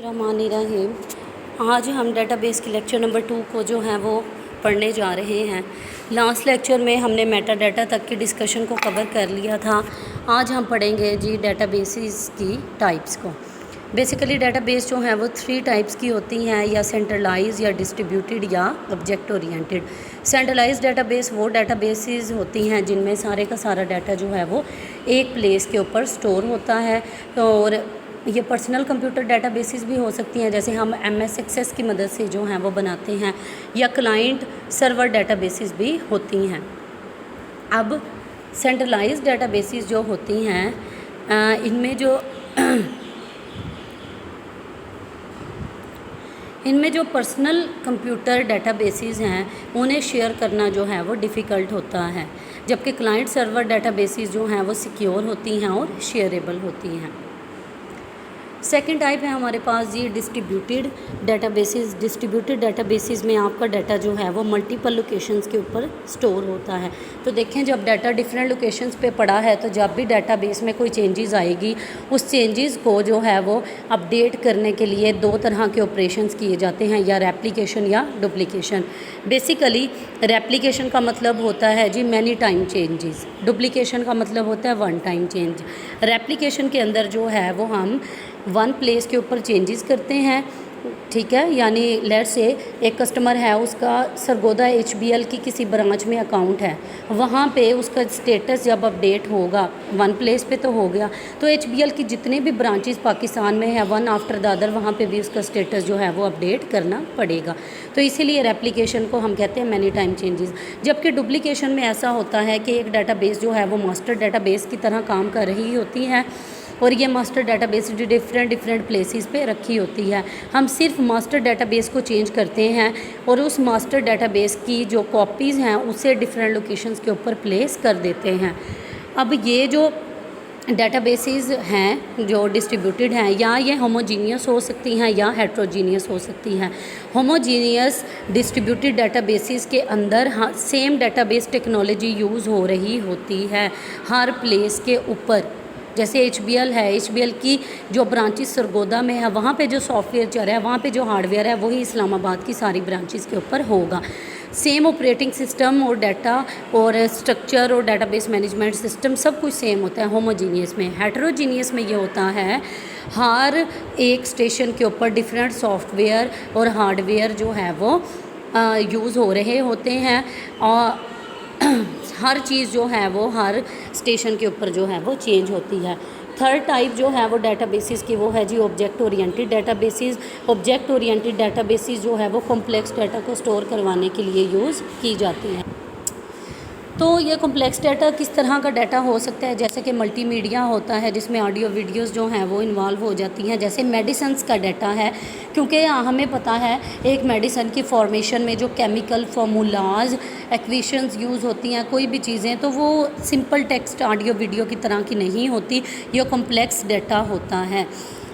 बिस्मिल्लाहिर्रहमानिर्रहीम। आज हम डेटाबेस के लेक्चर नंबर 2 को जो है वो पढ़ने जा रहे हैं। लास्ट लेक्चर में हमने मेटा डाटा तक की डिस्कशन को कवर कर लिया था। आज हम पढ़ेंगे जी डेटाबेसेस की टाइप्स को। बेसिकली डेटाबेस जो हैं वो 3 टाइप्स की होती हैं, या सेंट्रलाइज या डिस्ट्रीब्यूटेड या ऑब्जेक्ट ओरिएंटेड। सेंट्रलाइज डेटाबेस वो डेटाबेसेस होती हैं जिनमें सारे का सारा डाटा जो है वो एक प्लेस के ऊपर स्टोर होता है। और ये पर्सनल कंप्यूटर डेटाबेसेस भी हो सकती हैं, जैसे हम MS एक्सेस की मदद से जो हैं वो बनाते हैं, या क्लाइंट सर्वर डेटाबेसेस भी होती हैं। अब सेंट्रलाइज्ड डेटाबेसेस जो होती हैं इनमें जो पर्सनल कंप्यूटर डेटाबेसेस हैं उन्हें शेयर करना जो है वो डिफ़िकल्ट होता है, जबकि क्लाइंट सर्वर डेटाबेसेस जो हैं वो सिक्योर होती हैं और शेयरेबल होती हैं। सेकंड टाइप है हमारे पास जी डिस्ट्रीब्यूटेड डेटाबेसेस। डिस्ट्रीब्यूटेड डेटाबेसेस में आपका डाटा जो है वो मल्टीपल लोकेशंस के ऊपर स्टोर होता है। तो देखें, जब डाटा डिफरेंट लोकेशंस पे पड़ा है तो जब भी डाटाबेस में कोई चेंजेस आएगी, उस चेंजेस को जो है वो अपडेट करने के लिए 2 तरह के ऑपरेशंस किए जाते हैं, या रेप्लिकेशन या डुप्लीकेशन। बेसिकली रेप्लिकेशन का मतलब होता है जी मैनी टाइम चेंजेस, डुप्लीकेशन का मतलब होता है 1 टाइम चेंज। रेप्लिकेशन के अंदर जो है वो हम 1 प्लेस के ऊपर चेंजेस करते हैं, ठीक है। यानी लेट से एक कस्टमर है, उसका सरगोदा HBL की किसी ब्रांच में अकाउंट है, वहाँ पे उसका स्टेटस जब अपडेट होगा 1 प्लेस पे तो हो गया, तो HBL की जितने भी ब्रांचेस पाकिस्तान में है, 1 आफ्टर द अदर वहाँ पे भी उसका स्टेटस जो है वो अपडेट करना पड़ेगा। तो इसीलिए रेप्लिकेशन को हम कहते हैं मैनी टाइम चेंजेस। जबकि डुप्लीकेशन में ऐसा होता है कि एक डाटाबेस जो है वो मास्टर डाटाबेस की तरह काम कर रही होती है, और ये मास्टर डाटाबेस डिफरेंट प्लेसेस पे रखी होती है। हम सिर्फ मास्टर डाटाबेस को चेंज करते हैं और उस मास्टर डाटाबेस की जो कॉपीज़ हैं उसे डिफरेंट लोकेशंस के ऊपर प्लेस कर देते हैं। अब ये जो डेटाबेसेस हैं जो डिस्ट्रीब्यूटेड हैं, या ये होमोजीनियस हो सकती हैं या हेट्रोजीनियस हो सकती हैं। होमोजीनियस डिस्ट्रीब्यूटेड डेटाबेसेस के अंदर सेम डेटाबेस टेक्नोलॉजी यूज़ हो रही होती है हर प्लेस के ऊपर। जैसे HBL है, HBL की जो ब्रांचेस सरगोदा में है, वहाँ पे जो सॉफ्टवेयर चल रहा है, वहाँ पे जो हार्डवेयर है, वही इस्लामाबाद की सारी ब्रांचेस के ऊपर होगा। सेम ऑपरेटिंग सिस्टम और डाटा और स्ट्रक्चर और डेटाबेस मैनेजमेंट सिस्टम सब कुछ सेम होता है होमोजीनियस में। हेट्रोजीनियस में ये होता है हर एक स्टेशन के ऊपर डिफरेंट सॉफ्टवेयर और हार्डवेयर जो है वो यूज़ हो रहे होते हैं, और हर चीज़ जो है वो हर स्टेशन के ऊपर जो है वो चेंज होती है। थर्ड टाइप जो है वो डेटाबेसेस की वो है जी object oriented databases. Object oriented databases जो है वो कॉम्प्लेक्स डाटा को स्टोर करवाने के लिए यूज़ की जाती हैं। तो ये कॉम्प्लेक्स डाटा किस तरह का डाटा हो सकता है, जैसे कि मल्टीमीडिया होता है जिसमें ऑडियो वीडियोस जो हैं वो इन्वॉल्व हो जाती हैं। जैसे मेडिसिन्स का डाटा है, क्योंकि हमें पता है एक मेडिसिन की फॉर्मेशन में जो केमिकल फार्मूलाज एक्वेशंस यूज़ होती हैं, कोई भी चीज़ें, तो वो सिंपल टेक्स्ट ऑडियो वीडियो की तरह की नहीं होती, ये कॉम्प्लेक्स डाटा होता है।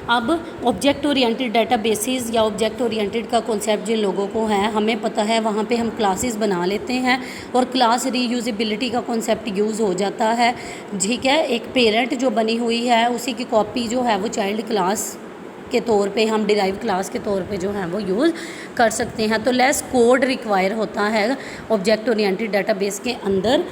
अब ऑब्जेक्ट ओरिएंटेड डेटाबेसेस या ऑब्जेक्ट ओरिएंटेड का कॉन्सेप्ट जिन लोगों को है, हमें पता है, वहाँ पे हम क्लासेस बना लेते हैं और क्लास रीयूजेबिलिटी का कॉन्सेप्ट यूज़ हो जाता है, ठीक है। एक पेरेंट जो बनी हुई है उसी की कॉपी जो है वो चाइल्ड क्लास के तौर पे हम डिराइव क्लास के तौर पे जो है वो यूज़ कर सकते हैं। तो लेस कोड रिक्वायर होता है ऑब्जेक्ट ओरिएंटेड डेटाबेस के अंदर,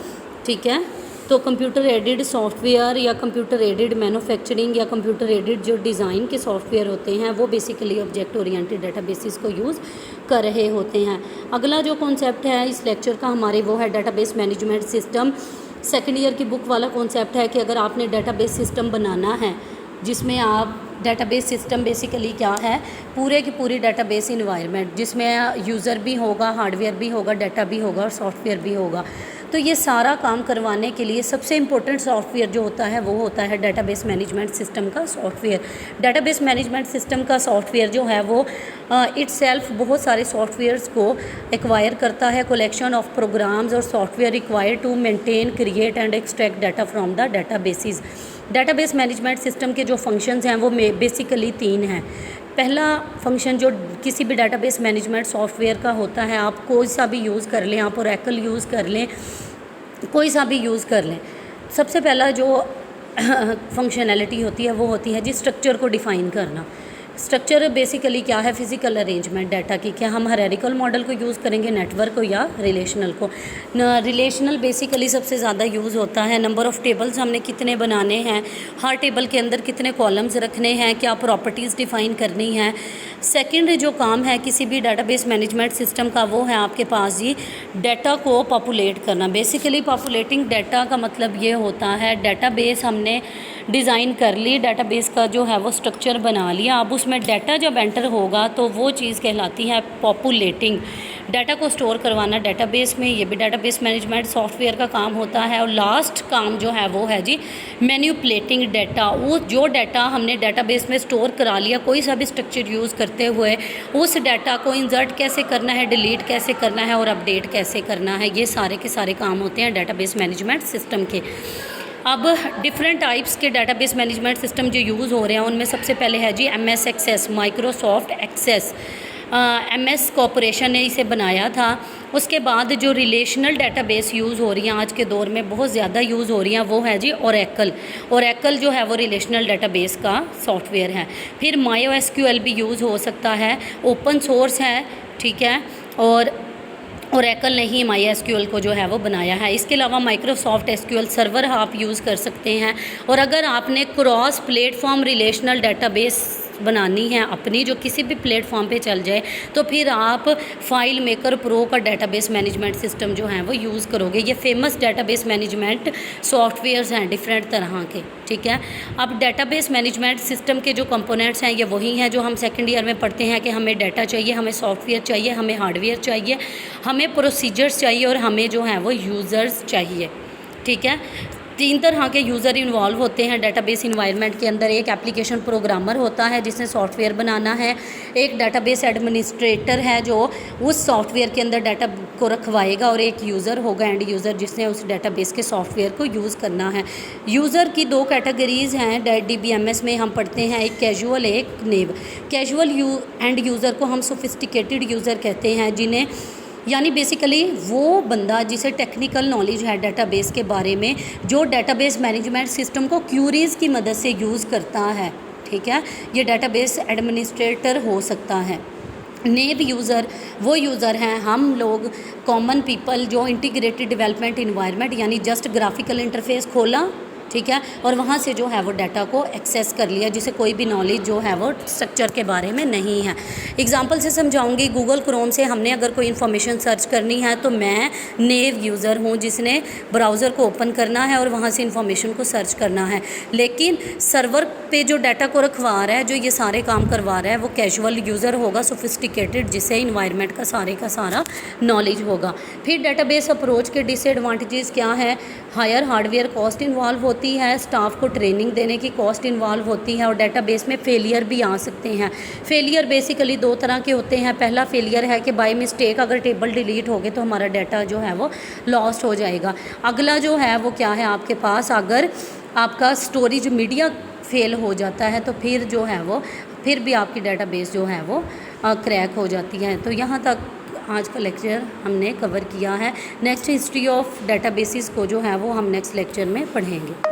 ठीक है। तो कंप्यूटर एडेड सॉफ्टवेयर या कंप्यूटर एडेड मैन्युफैक्चरिंग या कंप्यूटर एडेड जो डिज़ाइन के सॉफ्टवेयर होते हैं वो बेसिकली ऑब्जेक्ट ओरिएंटेड डेटाबेसेस को यूज़ कर रहे होते हैं। अगला जो कॉन्सेप्ट है इस लेक्चर का हमारे वो है database management system. Second year की बुक वाला कॉन्सेप्ट है कि अगर आपने डेटाबेस सिस्टम बनाना है, जिसमें आप डेटाबेस सिस्टम बेसिकली क्या है, पूरे की पूरी डेटाबेस इन्वायरमेंट जिसमें यूज़र भी होगा, हार्डवेयर भी होगा, डाटा भी होगा और सॉफ्टवेयर भी होगा। तो ये सारा काम करवाने के लिए सबसे इम्पोर्टेंट सॉफ्टवेयर जो होता है वो होता है डेटाबेस मैनेजमेंट सिस्टम का सॉफ्टवेयर। डेटाबेस मैनेजमेंट सिस्टम का सॉफ्टवेयर जो है वो इटसेल्फ बहुत सारे सॉफ्टवेयर्स को एक्वायर करता है, कलेक्शन ऑफ प्रोग्राम्स और software required to maintain, create and extract data from the databases. Database management system के जो फंक्शंस हैं वो बेसिकली 3 हैं। पहला फंक्शन जो किसी भी डेटाबेस मैनेजमेंट सॉफ्टवेयर का होता है, आप कोई सा भी यूज़ कर लें, आप ओरेकल यूज़ कर लें, कोई सा भी यूज़ कर लें, सबसे पहला जो फंक्शनैलिटी होती है वो होती है जी स्ट्रक्चर को डिफ़ाइन करना। स्ट्रक्चर बेसिकली क्या है, फिजिकल अरेंजमेंट डाटा की। क्या हम हायरार्किकल मॉडल को यूज़ करेंगे, नेटवर्क को, या रिलेशनल को? रिलेशनल बेसिकली सबसे ज़्यादा यूज़ होता है। नंबर ऑफ़ टेबल्स हमने कितने बनाने हैं, हर टेबल के अंदर कितने कॉलम्स रखने हैं, क्या प्रॉपर्टीज़ डिफ़ाइन करनी है। सेकंड जो काम है किसी भी डाटाबेस मैनेजमेंट सिस्टम का, वो है आपके पास जी डाटा को पॉपुलेट करना। बेसिकली पॉपुलेटिंग डाटा का मतलब ये होता है, डाटाबेस हमने डिज़ाइन कर ली, डाटाबेस का जो है वो स्ट्रक्चर बना लिया, अब उसमें डाटा जब एंटर होगा तो वो चीज़ कहलाती है पॉपुलेटिंग। डाटा को स्टोर करवाना डाटाबेस में, ये भी डाटाबेस मैनेजमेंट सॉफ्टवेयर का काम होता है। और लास्ट काम जो है वो है जी मैनिपुलेटिंग डाटा। वो जो डाटा हमने डाटाबेस में स्टोर करा लिया, कोई सा भी स्ट्रक्चर यूज़ करते हुए, उस डाटा को इंसर्ट कैसे करना है, डिलीट कैसे करना है और अपडेट कैसे करना है, ये सारे के सारे काम होते हैं डाटाबेस मैनेजमेंट सिस्टम के। अब डिफरेंट टाइप्स के डाटाबेस मैनेजमेंट सिस्टम जो यूज़ हो रहे हैं उनमें सबसे पहले है जी MS access, Microsoft access. MS corporation ने इसे बनाया था। उसके बाद जो रिलेशनल डाटाबेस यूज़ हो रही हैं आज के दौर में, बहुत ज़्यादा यूज़ हो रही हैं, वो है जी ओरेकल। ओरेकल जो है वो रिलेशनल डाटाबेस का सॉफ्टवेयर है। फिर MySQL भी यूज़ हो सकता है, ओपन सोर्स है, ठीक है। और ओरेकल ने ही MySQL को जो है वो बनाया है। इसके अलावा माइक्रोसॉफ्ट SQL सर्वर आप यूज़ कर सकते हैं। और अगर आपने क्रॉस प्लेटफॉर्म रिलेशनल डाटाबेस बनानी है अपनी, जो किसी भी प्लेटफॉर्म पे चल जाए, तो फिर आप फाइल मेकर प्रो का डाटाबेस मैनेजमेंट सिस्टम जो है वो यूज़ करोगे। ये फेमस डाटाबेस मैनेजमेंट सॉफ्टवेयर्स हैं डिफरेंट तरह के, ठीक है। अब डाटाबेस मैनेजमेंट सिस्टम के जो कंपोनेंट्स हैं ये वही हैं जो हम सेकेंड ईयर में पढ़ते हैं कि हमें डाटा चाहिए, हमें सॉफ्टवेयर चाहिए, हमें हार्डवेयर चाहिए, हमें प्रोसीजर्स चाहिए और हमें जो है वो यूज़र्स चाहिए, ठीक है। 3 तरह के यूज़र इन्वॉल्व होते हैं डाटाबेस इन्वायरमेंट के अंदर। एक एप्लीकेशन प्रोग्रामर होता है जिसने सॉफ्टवेयर बनाना है, एक डाटाबेस एडमिनिस्ट्रेटर है जो उस सॉफ्टवेयर के अंदर डाटा को रखवाएगा, और एक यूज़र होगा, एंड यूज़र, जिसने उस डाटाबेस के सॉफ्टवेयर को यूज़ करना है। यूज़र की 2 कैटेगरीज़ हैं DBMS में हम पढ़ते हैं, एक कैजुअल, एक नेव। कैजुअल एंड यूज़र को हम सोफिस्टिकेटेड यूज़र कहते हैं, जिन्हें यानी बेसिकली वो बंदा जिसे टेक्निकल नॉलेज है डाटाबेस के बारे में, जो डाटाबेस मैनेजमेंट सिस्टम को क्यूरीज़ की मदद से यूज़ करता है, ठीक है। ये डाटाबेस एडमिनिस्ट्रेटर हो सकता है। नेव यूज़र वो यूज़र हैं हम लोग कॉमन पीपल, जो इंटीग्रेटेड डेवलपमेंट इन्वायरमेंट यानी जस्ट ग्राफिकल इंटरफेस खोला, ठीक है, और वहाँ से जो है वो डाटा को एक्सेस कर लिया, जिसे कोई भी नॉलेज जो है वो स्ट्रक्चर के बारे में नहीं है। एग्जांपल से समझाऊंगी। गूगल क्रोम से हमने अगर कोई इन्फॉर्मेशन सर्च करनी है तो मैं नेव यूज़र हूँ जिसने ब्राउज़र को ओपन करना है और वहाँ से इन्फॉर्मेशन को सर्च करना है। लेकिन सर्वर पे जो डाटा को रखवा रहा है, जो ये सारे काम करवा रहा है, वो कैजुअल यूज़र होगा, सोफिस्टिकेटेड, जिसे इन्वायरमेंट का सारा नॉलेज होगा। फिर डाटाबेस अप्रोच के डिसएडवांटेजेस क्या है? हायर हार्डवेयर कॉस्ट इन्वॉल्व होती है, स्टाफ को ट्रेनिंग देने की कॉस्ट इन्वॉल्व होती है, और डाटाबेस में फेलियर भी आ सकते हैं। फेलियर बेसिकली 2 तरह के होते हैं। पहला फेलियर है कि बाय मिस्टेक अगर टेबल डिलीट हो गए तो हमारा डाटा जो है वो लॉस्ट हो जाएगा। अगला जो है वो क्या है आपके पास, अगर आपका स्टोरेज मीडिया फेल हो जाता है तो फिर जो है वो फिर भी आपकी डाटाबेस जो है वो क्रैक हो जाती है। तो यहाँ तक आज का लेक्चर हमने कवर किया है। नेक्स्ट हिस्ट्री ऑफ डाटाबेसिस को जो है वो हम नेक्स्ट लेक्चर में पढ़ेंगे।